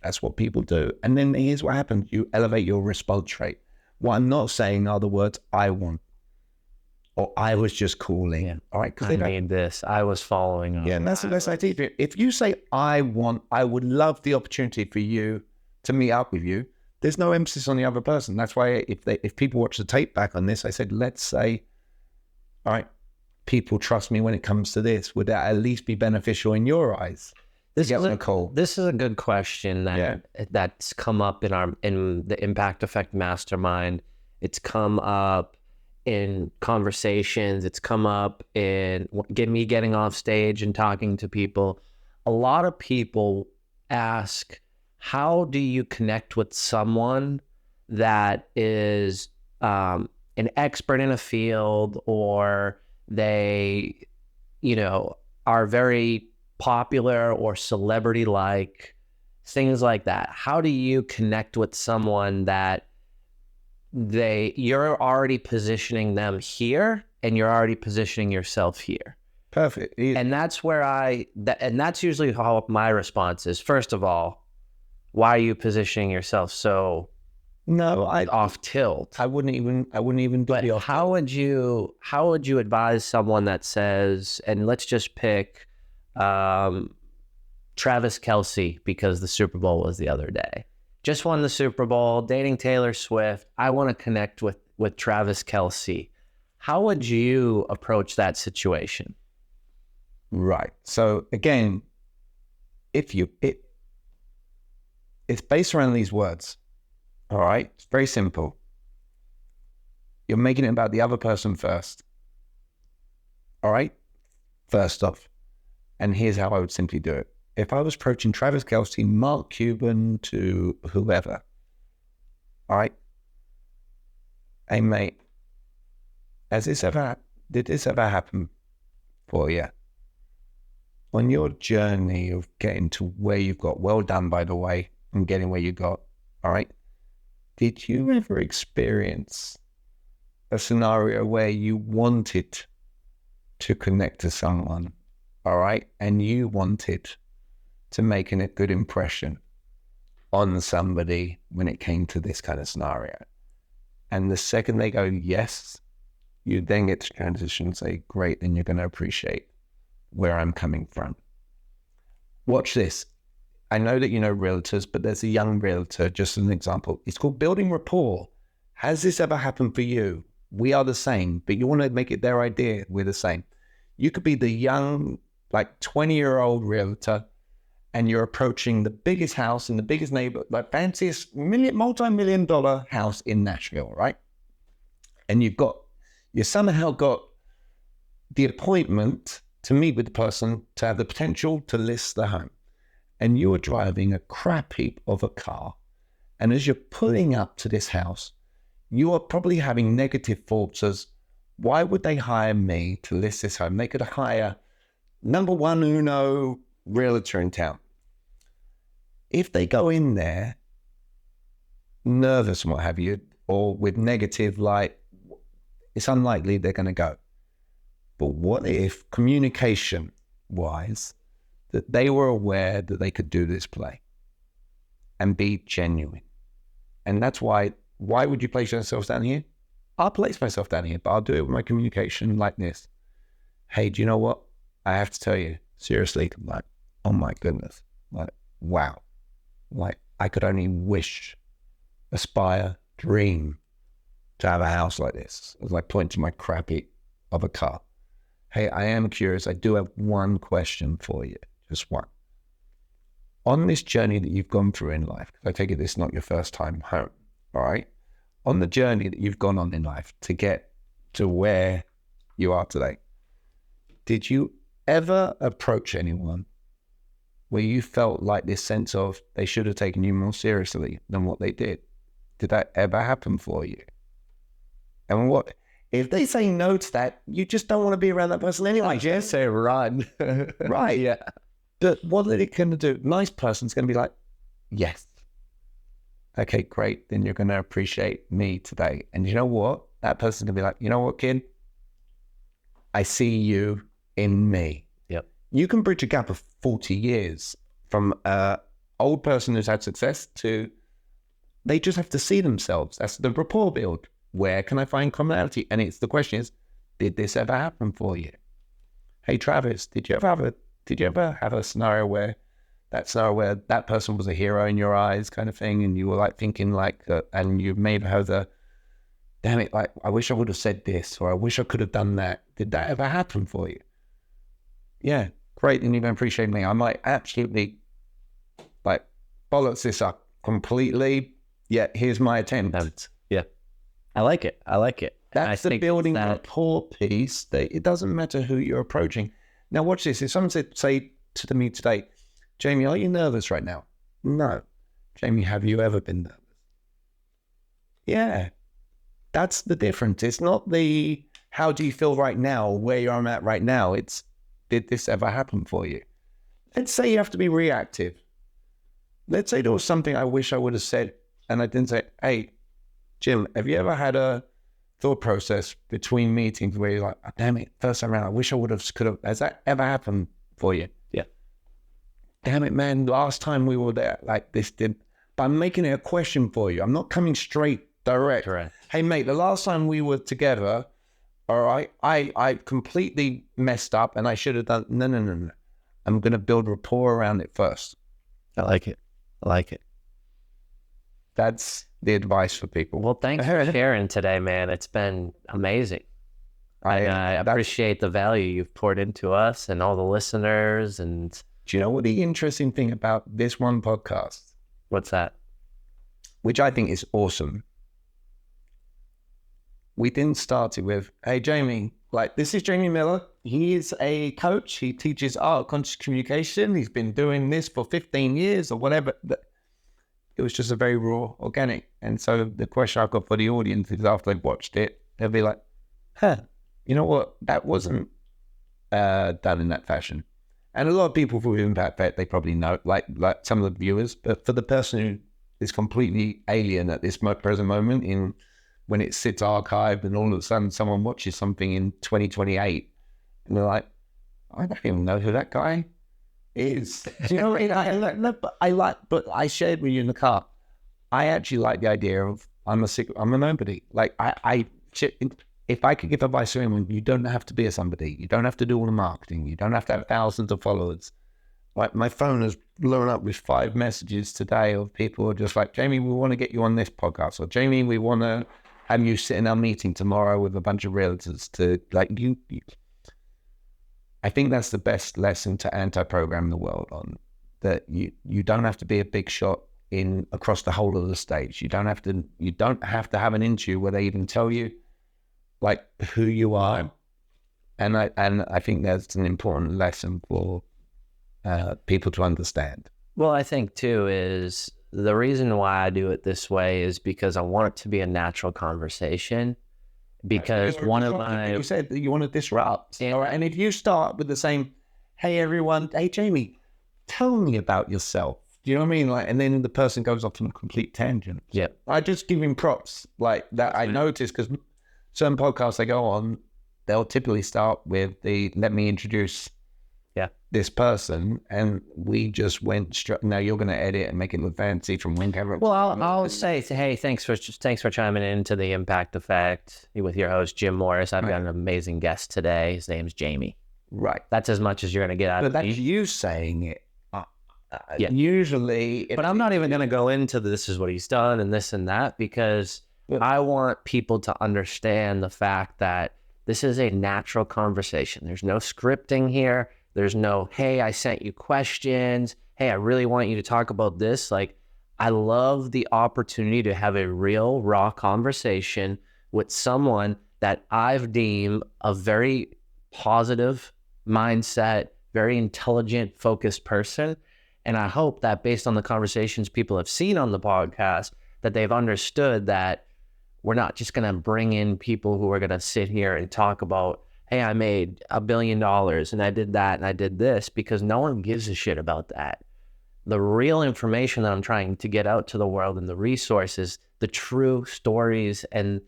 that's what people do. And then here's what happens. You elevate your response rate. What I'm not saying are the words I want, or I was just calling. Yeah. All right. I made this. I was following up. Yeah, and that's the best idea. If you say I would love the opportunity for you to meet up with you, there's no emphasis on the other person. That's why if people watch the tape back on this, I said, let's say, all right, people trust me when it comes to this. Would that at least be beneficial in your eyes? This is a good question that's come up in the Impact Effect Mastermind. It's come up in conversations. It's come up in me getting off stage and talking to people. A lot of people ask, how do you connect with someone that is an expert in a field, or they, are very popular or celebrity-like, things like that? How do you connect with someone that you're already positioning them here and you're already positioning yourself here? Perfect. And that's where and that's usually how my response is. First of all, why are you positioning yourself so off tilt? I wouldn't even do but the off. How would you advise someone that says, and let's just pick Travis Kelce, because the Super Bowl was the other day. Just won the Super Bowl, dating Taylor Swift. I want to connect with Travis Kelce. How would you approach that situation? Right. So again, it's based around these words. All right. It's very simple. You're making it about the other person first. All right. First off. And here's how I would simply do it. If I was approaching Travis Kelce, Mark Cuban, to whoever, all right, hey mate, did this ever happen for you? On your journey of getting to where you've got, well done by the way, and getting where you got, all right, did you ever experience a scenario where you wanted to connect to someone? All right. And you wanted to make a good impression on somebody when it came to this kind of scenario. And the second they go, yes, you then get to transition and say, great, then you're going to appreciate where I'm coming from. Watch this. I know that you know realtors, but there's a young realtor, just as an example. It's called building rapport. Has this ever happened for you? We are the same, but you want to make it their idea. We're the same. You could be the young, like 20-year-old realtor, and you're approaching the biggest house in the biggest neighborhood, like fanciest multi-million-dollar house in Nashville, right? And you somehow got the appointment to meet with the person to have the potential to list the home. And you are driving a crap heap of a car. And as you're pulling up to this house, you are probably having negative thoughts as, why would they hire me to list this home? They could hire number one uno realtor in town. If they go in there nervous and what have you, or with negative, like, it's unlikely they're going to go. But what if, communication-wise, that they were aware that they could do this play and be genuine? And that's why would you place yourself down here? I'll place myself down here, but I'll do it with my communication like this. Hey, do you know what? I have to tell you, seriously, like, oh my goodness, like, wow. Like, I could only wish, aspire, dream to have a house like this. It was like pointing to my crappy of a car. Hey, I am curious. I do have one question for you, just one. On this journey that you've gone through in life, because I take it this is not your first time home, all right? On the journey that you've gone on in life to get to where you are today, did you ever approach anyone where you felt like this sense of they should have taken you more seriously than what they did? Did that ever happen for you? And what if they say no to that? You just don't want to be around that person anyway. I just say run. Right. Yeah. But what are they going to do? Nice person's going to be like, yes. Okay, great. Then you're going to appreciate me today. And you know what? That person's going to be like, you know what, kid? I see you in me. Yep. You can bridge a gap of 40 years from an old person who's had success to they just have to see themselves. That's the rapport build. Where can I find commonality? And the question is, did this ever happen for you? Hey, Travis, did you ever have a scenario where that person was a hero in your eyes kind of thing, and you were like thinking like, and you may have heard the, damn it, like, I wish I would have said this, or I wish I could have done that. Did that ever happen for you? Yeah, great. And you don't appreciate me. I might absolutely like bollocks this up completely. Yeah, here's my attempt. Yeah. I like it. That's the building rapport piece. That it doesn't matter who you're approaching. Now watch this. If someone say to me today, Jamie, are you nervous right now? No. Jamie, have you ever been nervous? Yeah. That's the difference. It's not the how do you feel right now, where I'm at right now. It's did this ever happen for you? Let's say you have to be reactive. Let's say there was something I wish I would have said and I didn't say, hey, Jim, have you ever had a thought process between meetings where you're like, oh, damn it, first time around, I wish I could have, has that ever happened for you? Yeah. Damn it, man, last time we were there, like this did, but I'm making it a question for you. I'm not coming straight direct. Correct. Hey, mate, the last time we were together, all right, I completely messed up and I should have done, no. I'm going to build rapport around it first. I like it. That's the advice for people. Well, thanks for sharing today, man. It's been amazing. I appreciate the value you've poured into us and all the listeners. And do you know what the interesting thing about this one podcast? What's that? Which I think is awesome. We didn't start it with, hey, Jamie, like, this is Jamie Miller. He is a coach. He teaches art, conscious communication. He's been doing this for 15 years or whatever. It was just a very raw, organic. And so the question I've got for the audience is after they've watched it, they'll be like, you know what? That wasn't done in that fashion. And a lot of people who Impact Vet, they probably know, like some of the viewers, but for the person who is completely alien at this present moment when it sits archived and all of a sudden someone watches something in 2028 and they're like, I don't even know who that guy is. Do you know what I mean? But I shared with you in the car. I actually like the idea of I'm a nobody. Like if I could give advice to anyone, you don't have to be a somebody. You don't have to do all the marketing. You don't have to have thousands of followers. Like my phone has blown up with 5 messages today of people who are just like, Jamie, we want to get you on this podcast, or Jamie, we want to have you sit in our meeting tomorrow with a bunch of realtors to like you. I think that's the best lesson to anti-program the world on, that you don't have to be a big shot across the whole of the stage. You don't have to have an interview where they even tell you like who you are. And I think that's an important lesson for people to understand. Well, I think too is the reason why I do it this way is because I want it to be a natural conversation. Because one of my... You said that you want to disrupt. Yeah. All right. And if you start with the same, hey, everyone, hey, Jamie, tell me about yourself. Do you know what I mean? Like, and then the person goes off on a complete tangent. Yeah. I just give him props like that. I notice because certain podcasts I go on, they'll typically start with the, let me introduce this person. And we just went straight. Now you're going to edit and make it look fancy from whenever. Well, I'll say, hey, thanks for chiming into the Impact Effect with your host, Jim Morris. I've got an amazing guest today. His name's Jamie. Right. That's as much as you're going to get out of me. But that's you saying it. Usually. But I'm not even going to go into this is what he's done and this and that, because I want people to understand the fact that this is a natural conversation. There's no scripting here. There's no, hey, I sent you questions. Hey, I really want you to talk about this. Like, I love the opportunity to have a real, raw conversation with someone that I've deemed a very positive mindset, very intelligent, focused person. And I hope that based on the conversations people have seen on the podcast, that they've understood that we're not just going to bring in people who are going to sit here and talk about, hey, I made $1 billion and I did that and I did this, because no one gives a shit about that. The real information that I'm trying to get out to the world and the resources, the true stories, and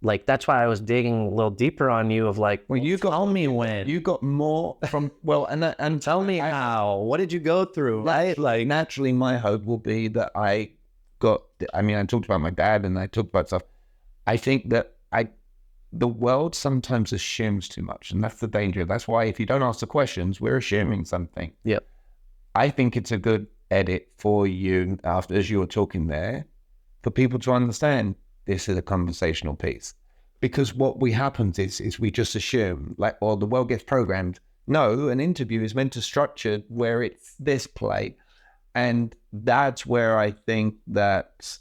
like, that's why I was digging a little deeper on you of like, well, you tell me when. You got more from, well, and tell me how. What did you go through? Right? Like, naturally, my hope will be that I talked about my dad and I talked about stuff. I think that the world sometimes assumes too much, and that's the danger. That's why if you don't ask the questions, we're assuming something. Yep. I think it's a good edit for you as you were talking there, for people to understand this is a conversational piece. Because what happens is we just assume, like, the world gets programmed. No, an interview is meant to structure where it's this play. And that's where I think that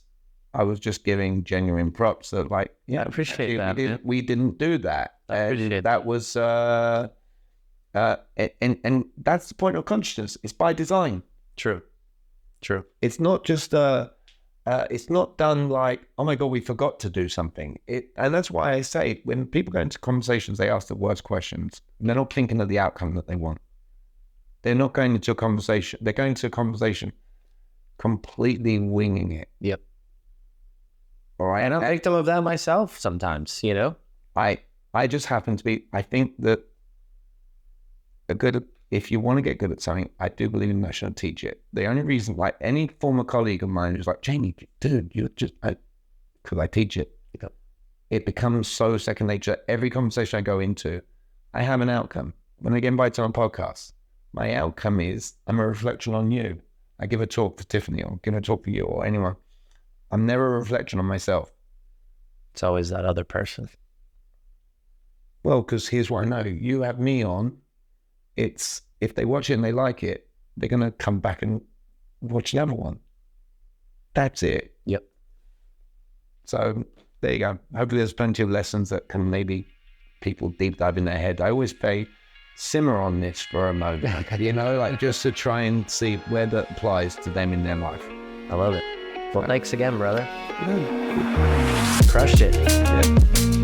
I was just giving genuine props that, like, I appreciate that. We didn't do that. I appreciate that was, and that's the point of consciousness. It's by design. True. It's not just, it's not done like, oh my God, we forgot to do something. And that's why I say, when people go into conversations, they ask the worst questions. They're not thinking of the outcome that they want. They're not going into a conversation. They're going to a conversation completely winging it. Yep. All right. And I'm a victim of that myself sometimes, you know? I just happen to be, I think that if you want to get good at something, I do believe in national teach it. The only reason, like, any former colleague of mine is like, Jamie, dude, you're just, because I teach it. Yep. It becomes so second nature. Every conversation I go into, I have an outcome. When I get invited on a podcast, my outcome is I'm a reflection on you. I give a talk for Tiffany, or give a talk for you, or anyone. I'm never a reflection on myself. It's always that other person. Well, because here's what I know. You have me on. It's, if they watch it and they like it, they're going to come back and watch the other one. That's it. Yep. So there you go. Hopefully there's plenty of lessons that can maybe people deep dive in their head. I always say, simmer on this for a moment, you know, like, just to try and see where that applies to them in their life. I love it. Well, thanks again, brother. Crushed it. Yeah.